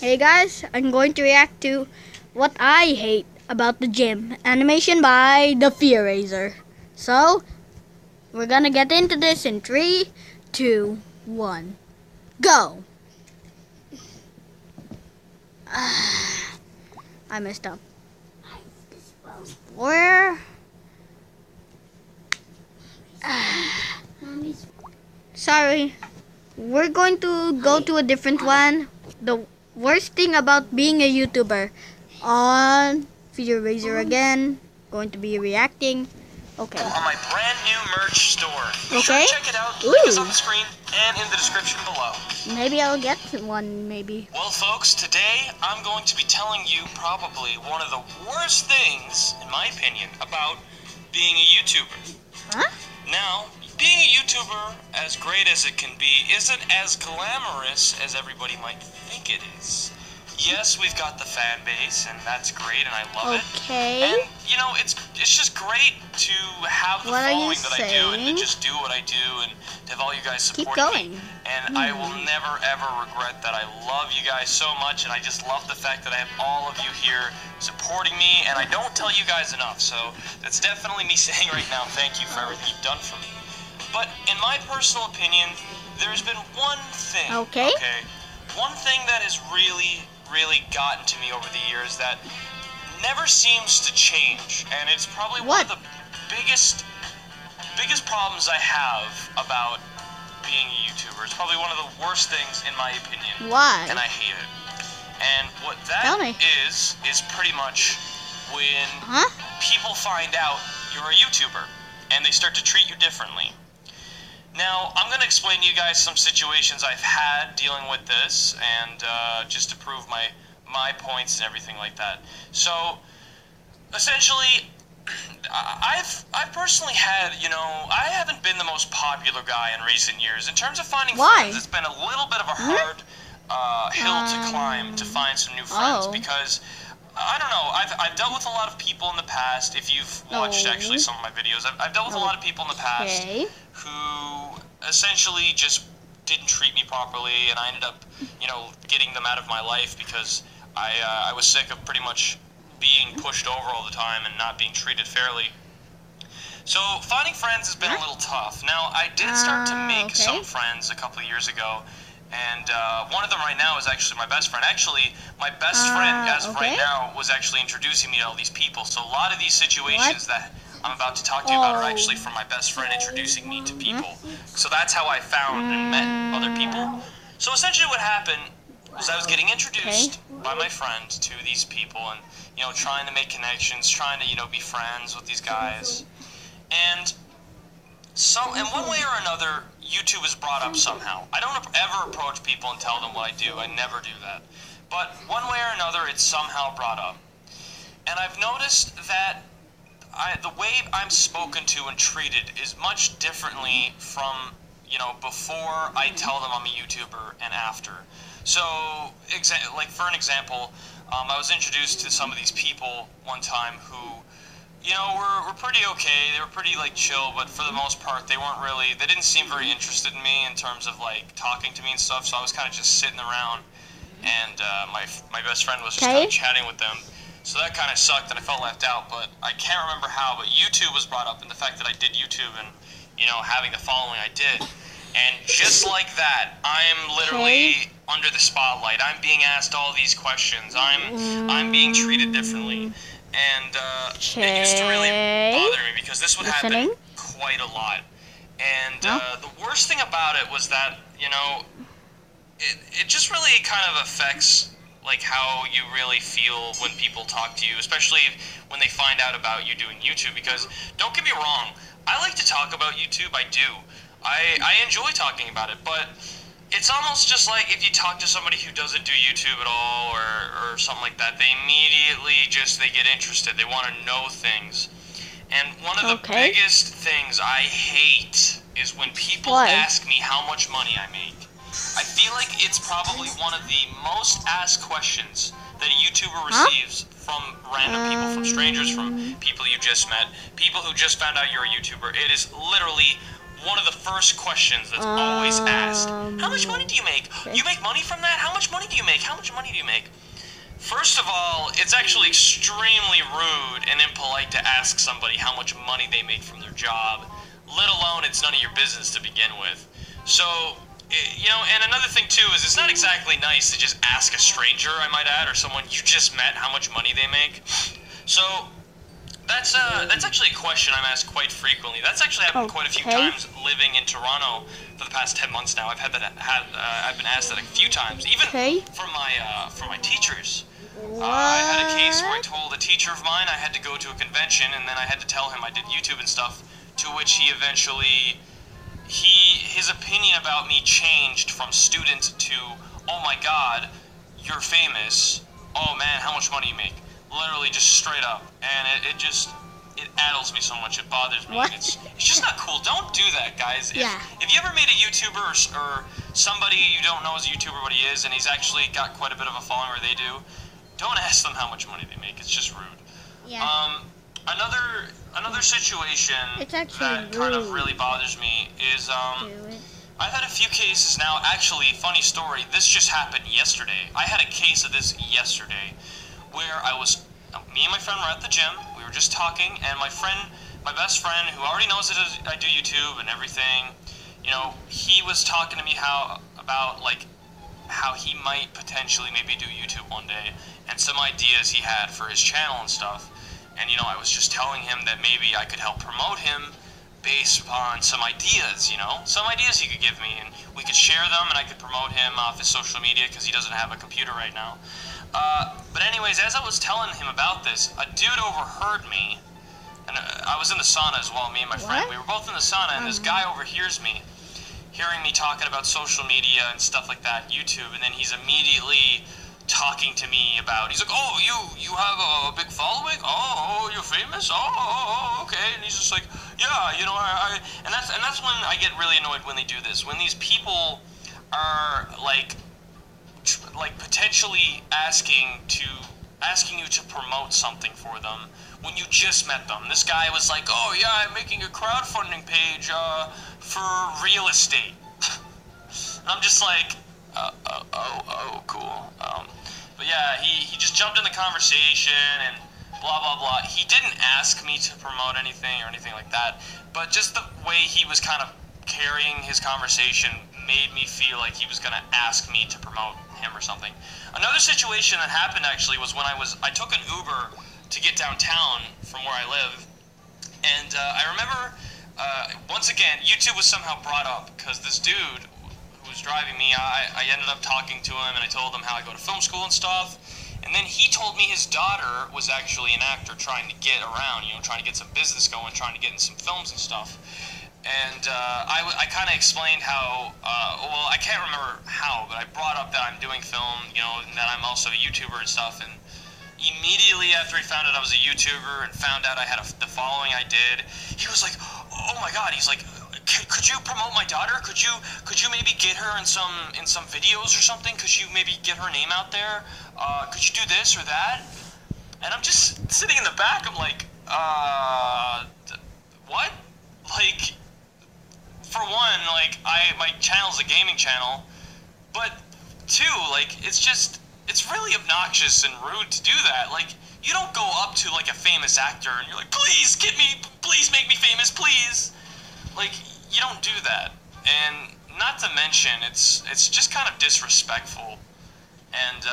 Hey guys, I'm going to react to what I hate about the gym. Animation by The Fear Raiser. So, we're gonna get into this in 3, 2, 1, go! I messed up. Where? Sorry. We're going to go to a different one. The worst thing about being a YouTuber. On Fear Raiser again. Going to be reacting. Okay. On my brand new merch store. Be Okay. sure to check it out. Link is on the screen and in the description below. Maybe I'll get one, maybe. Well, folks, today I'm going to be telling you probably one of the worst things, in my opinion, about being a YouTuber. Huh? Now, being a YouTuber, as great as it can be, isn't as glamorous as everybody might think it is. Yes, we've got the fan base, and that's great, and I love it. Okay. And, you know, it's just great to have the What are you following that I do, and saying? to just do what I do, and to have all you guys Keep supporting me. going. And I will never, ever regret that. I love you guys so much, and I just love the fact that I have all of you here supporting me, and I don't tell you guys enough, so that's definitely me saying right now, thank you for everything you've done for me. But in my personal opinion, there's been one thing. Okay. One thing that has really gotten to me over the years that never seems to change, and it's probably one of the biggest problems I have about being a YouTuber. It's probably one of the worst things in my opinion. Why? And I hate it. And what that Tell me. is pretty much when Huh? people find out you're a YouTuber and they start to treat you differently. Now, I'm going to explain to you guys some situations I've had dealing with this, and just to prove my points and everything like that. So, essentially, I've personally had, I haven't been the most popular guy in recent years. In terms of finding friends, it's been a little bit of a hard hill to climb to find some new friends, because I don't know. I've dealt with a lot of people in the past. If you've watched actually some of my videos, I've dealt with a lot of people in the past who essentially just didn't treat me properly, and I ended up, getting them out of my life because I was sick of pretty much being pushed over all the time and not being treated fairly. So finding friends has been a little tough. Now, I did start to make some friends a couple of years ago. And one of them right now is actually my best friend. Actually, my best friend, as of right now, was actually introducing me to all these people. So a lot of these situations that I'm about to talk to you about are actually from my best friend introducing me to people. So that's how I found and met other people. So essentially what happened was I was getting introduced by my friend to these people and, trying to make connections, trying to, be friends with these guys. And in one way or another, YouTube is brought up somehow. I don't ever approach people and tell them what I do. I never do that. But one way or another, it's somehow brought up. And I've noticed that the way I'm spoken to and treated is much differently from, before I tell them I'm a YouTuber and after. So, like for an example, I was introduced to some of these people one time who, we're pretty okay. They were pretty, chill, but for the most part, they didn't seem very interested in me in terms of, talking to me and stuff, so I was kind of just sitting around, and my best friend was just kind of chatting with them, so that kind of sucked, and I felt left out, but I can't remember how, but YouTube was brought up, and the fact that I did YouTube and, having the following I did, and just like that, I'm literally under the spotlight. I'm being asked all these questions. I'm being treated differently. And it used to really bother me because this would happen quite a lot. And the worst thing about it was that, it just really kind of affects how you really feel when people talk to you, especially when they find out about you doing YouTube. Because don't get me wrong, I like to talk about YouTube. I do. I enjoy talking about it, but it's almost just like if you talk to somebody who doesn't do YouTube at all or something like that, they immediately they get interested. They want to know things. And one of the biggest things I hate is when people ask me how much money I make. I feel like it's probably one of the most asked questions that a YouTuber receives from random people, from strangers, from people you just met, people who just found out you're a YouTuber. It is literally one of the first questions that's always asked. How much money do you make? You make money from that? How much money do you make? how much money do you make? First of all, it's actually extremely rude and impolite to ask somebody how much money they make from their job, let alone it's none of your business to begin with. So, you know, and another thing too is it's not exactly nice to just ask a stranger, I might add, or someone you just met how much money they make. So, that's actually a question I'm asked quite frequently. That's actually happened quite a few times living in Toronto for the past 10 months now. I've been asked that a few times, even from my teachers. I had a case where I told a teacher of mine I had to go to a convention, and then I had to tell him I did YouTube and stuff, to which he eventually, his opinion about me changed from student to, oh my god, you're famous, oh man, how much money you make? Literally just straight up, and it addles me so much, it bothers me. It's just not cool. Don't do that, guys. If you ever meet a YouTuber or somebody you don't know is a YouTuber what he is, and he's actually got quite a bit of a following where they do, don't ask them how much money they make. It's just rude. Yeah. Another situation that kind of really bothers me is I've had a few cases now. Actually, funny story. This just happened yesterday. I had a case of this yesterday, where me and my friend were at the gym. We were just talking, and my best friend, who already knows that I do YouTube and everything, you know, he was talking to me about how he might potentially maybe do YouTube one day, and some ideas he had for his channel and stuff. And, you know, I was just telling him that maybe I could help promote him based upon some ideas, you know, some ideas he could give me, and we could share them, and I could promote him off his social media because he doesn't have a computer right now. But anyways, as I was telling him about this, a dude overheard me, and I was in the sauna as well, me and my friend. We were both in the sauna, and this guy overhears me, hearing me talking about social media and stuff like that, YouTube, and then he's immediately talking to me about, he's like, oh, you have a big following? Oh, you're famous? Oh, okay. And he's just like, yeah, you know, and that's when I get really annoyed when they do this. When these people are like potentially asking you to promote something for them when you just met them. This guy was like, oh yeah, I'm making a crowdfunding page for real estate. And I'm just like, oh, cool. But yeah, he just jumped in the conversation and blah, blah, blah. He didn't ask me to promote anything or anything like that, but just the way he was kind of carrying his conversation made me feel like he was going to ask me to promote him or something. Another situation that happened actually was when I took an Uber to get downtown from where I live, and I remember once again YouTube was somehow brought up because this dude who was driving me, I ended up talking to him and I told him how I go to film school and stuff, and then he told me his daughter was actually an actor trying to get around, you know, trying to get some business going, trying to get in some films and stuff. And I kind of explained how, well, I can't remember how, but I brought up that I'm doing film, you know, and that I'm also a YouTuber and stuff. And immediately after he found out I was a YouTuber and found out I had the following I did, he was like, oh my god, he's like, could you promote my daughter? Could you maybe get her in some videos or something? Could you maybe get her name out there? Could you do this or that? And I'm just sitting in the back, I'm like, what? Like, for one, like, my channel's a gaming channel, but two, like, it's really obnoxious and rude to do that. Like, you don't go up to, like, a famous actor and you're like, please make me famous, please. Like, you don't do that. And not to mention, it's just kind of disrespectful. And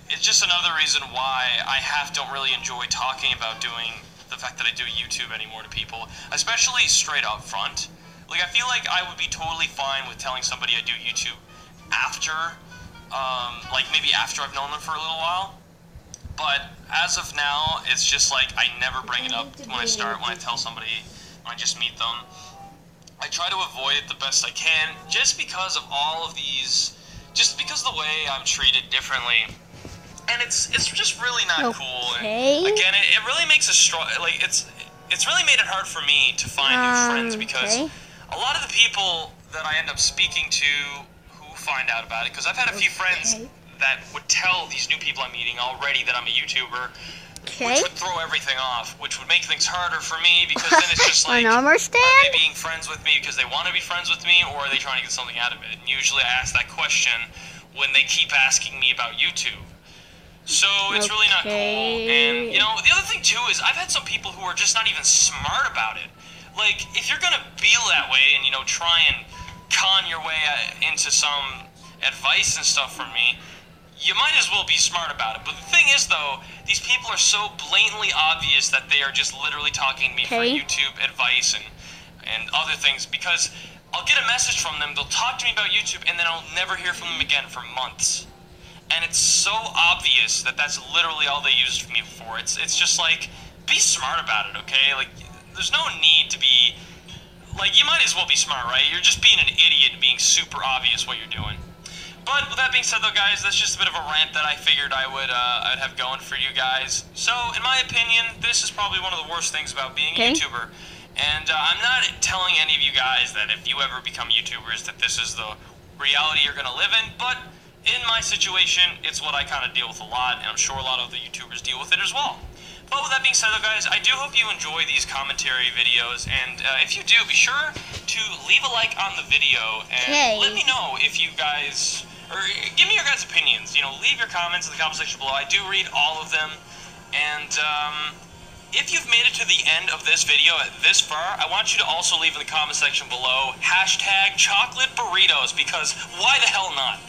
it's just another reason why I don't really enjoy talking about doing the fact that I do YouTube anymore to people, especially straight up front. Like, I feel like I would be totally fine with telling somebody I do YouTube after, like maybe after I've known them for a little while. But as of now, it's just like I never bring it up when I tell somebody, when I just meet them. I try to avoid it the best I can, just because of all of these, just because of the way I'm treated differently. And it's just really not cool. And again, it really makes it's really made it hard for me to find new friends, because a lot of the people that I end up speaking to who find out about it, because I've had a few friends that would tell these new people I'm meeting already that I'm a YouTuber, which would throw everything off, which would make things harder for me, because then it's just like, are they being friends with me because they want to be friends with me, or are they trying to get something out of it? And usually I ask that question when they keep asking me about YouTube. So it's really not cool. And, you know, the other thing, too, is I've had some people who are just not even smart about it. Like, if you're going to be that way and, you know, try and con your way into some advice and stuff from me, you might as well be smart about it. But the thing is, though, these people are so blatantly obvious that they are just literally talking to me for YouTube advice and other things, because I'll get a message from them, they'll talk to me about YouTube, and then I'll never hear from them again for months. And it's so obvious that that's literally all they used me for. It's just like, be smart about it, okay? Like, there's no need to be, like, you might as well be smart, right? You're just being an idiot and being super obvious what you're doing. But with that being said, though, guys, that's just a bit of a rant that I figured I'd have going for you guys. So, in my opinion, this is probably one of the worst things about being a YouTuber. And I'm not telling any of you guys that if you ever become YouTubers that this is the reality you're going to live in, but in my situation, it's what I kind of deal with a lot, and I'm sure a lot of the YouTubers deal with it as well. But with that being said, though, guys, I do hope you enjoy these commentary videos, and if you do, be sure to leave a like on the video, and let me know if you guys, or give me your guys' opinions. You know, leave your comments in the comment section below. I do read all of them, and if you've made it to the end of this video this far, I want you to also leave in the comment section below #chocolate burritos, because why the hell not?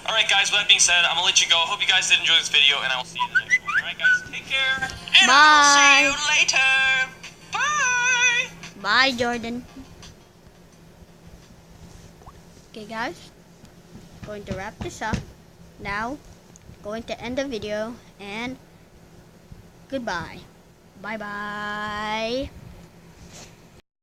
Alright, guys, with that being said, I'm gonna let you go. I hope you guys did enjoy this video, and I will see you in the next one. Alright, guys, take care, and I will see you later. Bye! Bye, Jordan. Okay, guys, going to wrap this up. Now, going to end the video, and goodbye. Bye-bye.